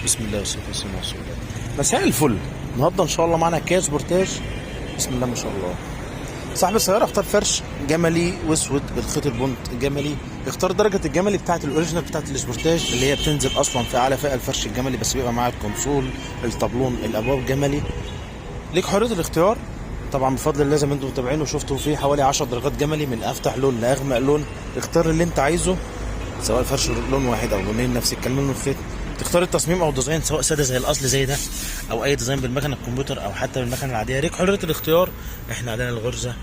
بسم الله والصلاة والسلام على رسول الله. مساء الفل. النهارده ان شاء الله معانا كيا سبورتاج. بسم الله ما شاء الله. صاحب السيارة اختار فرش جملي واسود بالخيط البنط جملي. اختار درجة الجملي بتاعت الاوريجينال بتاعت السبورتاج اللي هي بتنزل اصلا في اعلى فئة الفرش الجملي، بس بيبقى معاها الكونسول الطابلون الابواب جملي. ليك حرية الاختيار طبعا بفضل الله، زي ما انتم متابعين وشفتوا فيه حوالي 10 درجات جملي من افتح لون لاغمق لون. اختار اللي انت عايزه، سواء فرش لون واحد او لونين نفس الكلام لون الخيط. تختار التصميم او الديزاين سواء ساده زي الاصل زي ده، او اي ديزاين بالمكنه الكمبيوتر او حتى بالمكنه العاديه. ليك حريه الاختيار. احنا عندنا الغرزه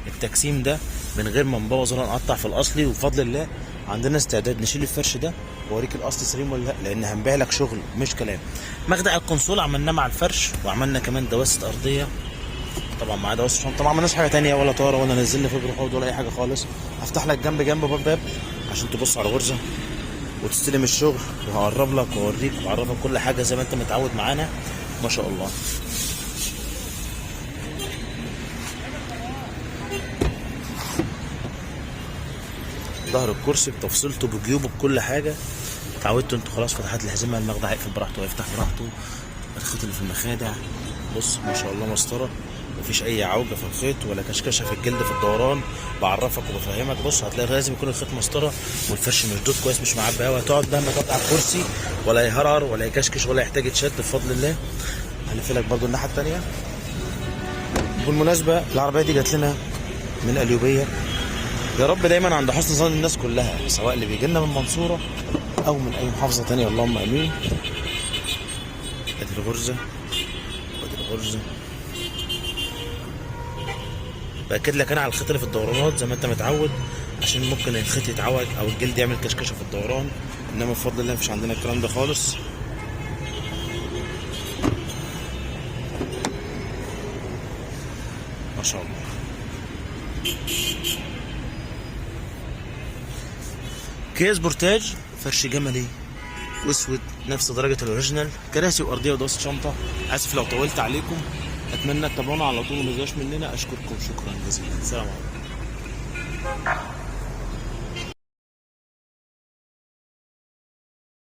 التجسيم ده من غير ما نبوظ ولا نقطع في الاصلي، وبفضل الله عندنا استعداد نشيل الفرش ده واوريك الاصل سليم ولا لا، لان هنبيع لك شغل مش كلام. مخدع الكونسول عملناه مع الفرش، وعملنا كمان دواسه ارضيه طبعا مع دواسه شنطه. ما عملناش حاجه تانية ولا طاره ولا نزلنا فبر حوض ولا اي حاجه خالص. هفتح لك جنب باب عشان تبص على الغرزه وتستلم الشغل، وهقرب لك واوريك واعرفك كل حاجه زي ما انت متعود معانا ما شاء الله. ظهر الكرسي بتفصيلته بجيوبه بكل حاجه. اتعودتوا انتوا خلاص. فتحات الحزمه، المخدع هيقفل براحته ويفتح براحته. الخيط اللي في المخادع بص ما شاء الله مسطره، مفيش اي عوجه في الخيط ولا كشكشه في الجلد في الدوران. بعرفك وبفهمك. بص هتلاقي لازم يكون الخيط مسطره والفرش مشدود كويس مش معبي هوا. هتقعد مهما تقعد على الكرسي ولا يهرهر ولا يكشكش ولا يحتاج يتشد بفضل الله. هلف لك برده الناحيه الثانيه. بالمناسبه العربيه دي جات لنا من القليوبيه. يا رب دايما عند حسن ظن الناس كلها، سواء اللي بيجي لنا من المنصوره او من اي محافظه ثانيه، اللهم امين. ادي الغرزه وادي الغرزه. باكد لك انا على الخيط اللي في الدورانات زي ما انت متعود، عشان ممكن الخيط يتعوج او الجلد يعمل كشكشه في الدوران، انما بفضل الله مفيش عندنا الكلام ده خالص. ما شاء الله. كيا سبورتاج فرش جملي واسود نفس درجه الاوريجينال، كراسي وارضيه ودواسه شنطه. اسف لو طولت عليكم، اتمنى تتابعونا على طول وما تزهقوش مننا. اشكركم شكرا جزيلا. السلام عليكم.